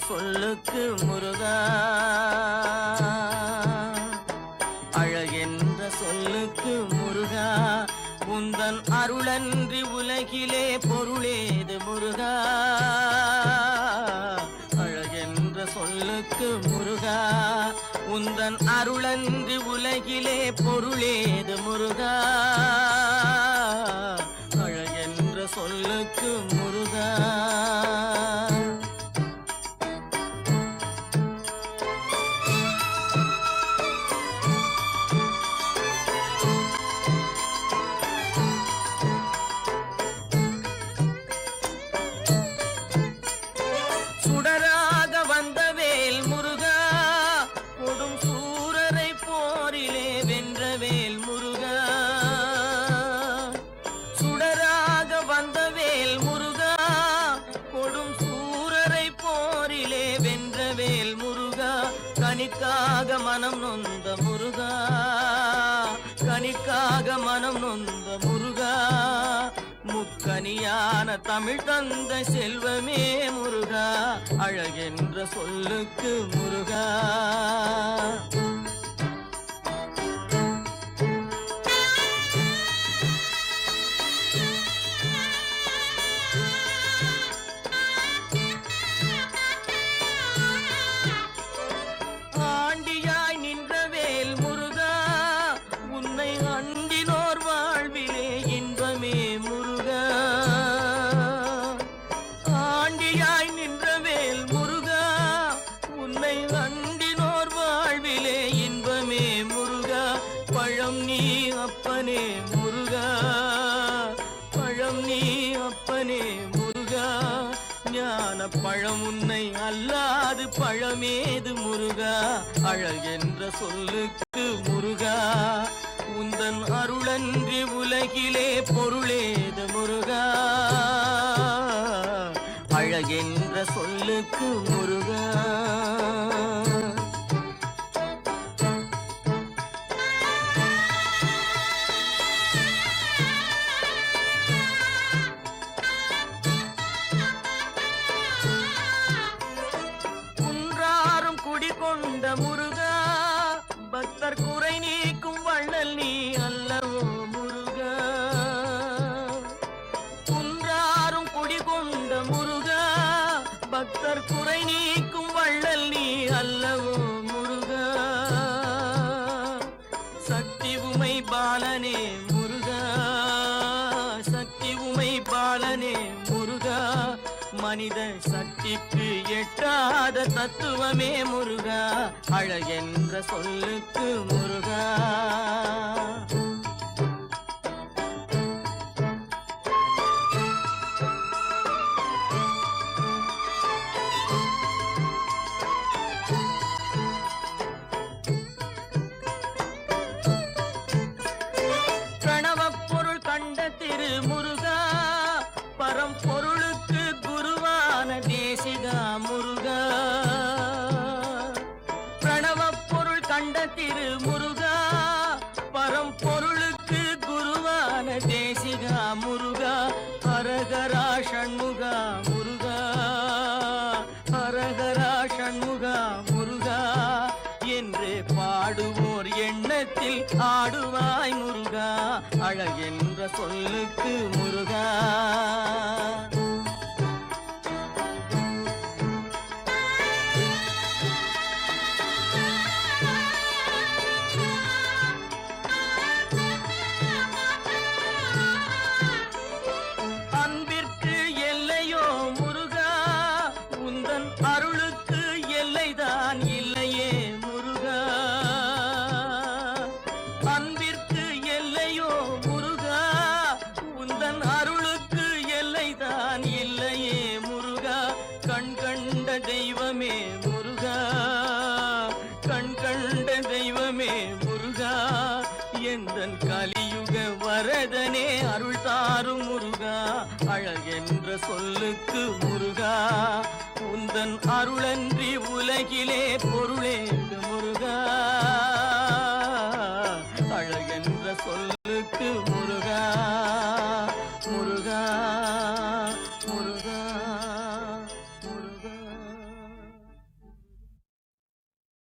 சொல்லுக்கு முருகா, அழகென்ற சொல்லுக்கு முருகா, உந்தன் அருளன்றி உலகிலே பொருளேது முருகா. அழகென்ற சொல்லுக்கு முருகா, உந்தன் அருளன்றி உலகிலே பொருளேது முருகா. அழகென்ற சொல்லுக்கு முருகா. சுடராக வந்த வேல் முருகா, கொடும் சூரரை போரிலே வென்ற வேல் முருகா. சுடராக வந்த வேல் முருகா, கொடும் சூரரை போரிலே வென்ற வேல் முருகா. கனிக்காக மனம் நொந்த முருகா, கனிக்காக மனம் நொந்த முருகா. முக்கனியான தமிழ் தந்த செல்வமே முருகா, அழகென்ற சொல்லுக்கு முருகா. ஆண்டியாய் நின்ற வேல் முருகா, உன்னை அண்டினோர் வாழ்விலே இன்பமே முருகா. ஆண்டியாய் நின்ற வேல் முருகா, உன்னை அண்டினோர் வாழ்விலே இன்பமே முருகா. பழம் நீ அப்பனே முருகா, பழம் நீ அப்பனே முருகா. ஞான பழம் உன்னை அல்லாது பழமேது முருகா. அழகென்ற சொல்லுக்கு முருகா, உந்தன் அருளன்றி உலகிலே பொருளேது முருகா. அழகென்ற சொல்லுக்கு முருகா. குன்றாரும் குடிகொண்ட முருகா, பக்தர் குறை நீக்கும் வள்ளல் நீ அல்லவோ முருகா. குன்றாரும் குடிகொண்ட முருகா, பக்தர் குறை நீக்கும் வள்ளல் நீ அல்லவோ முருகா. சக்தி உமை பாலனே முருகா, சக்தி உமை பாலனே முருகா. மனித சக்திக்கு எட்டாத தத்துவமே முருகா. அழகென்ற சொல்லுக்கு முருகா. பிரணவப் பொருள் கண்ட திரு முருகா, பரம்பொருளுக்கு குருவான தேசிகா முருகா. பிரணவப் பொருள் கண்ட திரு முருகா, பரம்பொருளுக்கு குருவான தேசிகா முருகா. ஹரஹரா ஷண்முகா முருகா, ஹரஹரா ஷண்முகா முருகா என்று பாடுவோர் எண்ணத்தில் ஆடுவாய் முருகா. அழகென்ற சொல்லுக்கு முருகா. அன்பிற்கு எல்லையோ முருகா, உந்தன் அருளுக்கு எல்லைதான் இல்லையே முருகா. அன்பிற்கு எல்லையோ முருகா, உந்தன் அருளுக்கு எல்லைதான் இல்லையே முருகா. கண் கண்ட தெய்வமே முருகா, கண் கண்ட தெய்வமே முருகா. எந்தன் கலியுக வரதனே அருள் தாரும் முருகா. அழகென்ற சொல்லுக்கு முருகா, உந்தன் அருளன்றி உலகிலே பொருளேது முருகா. அழகென்ற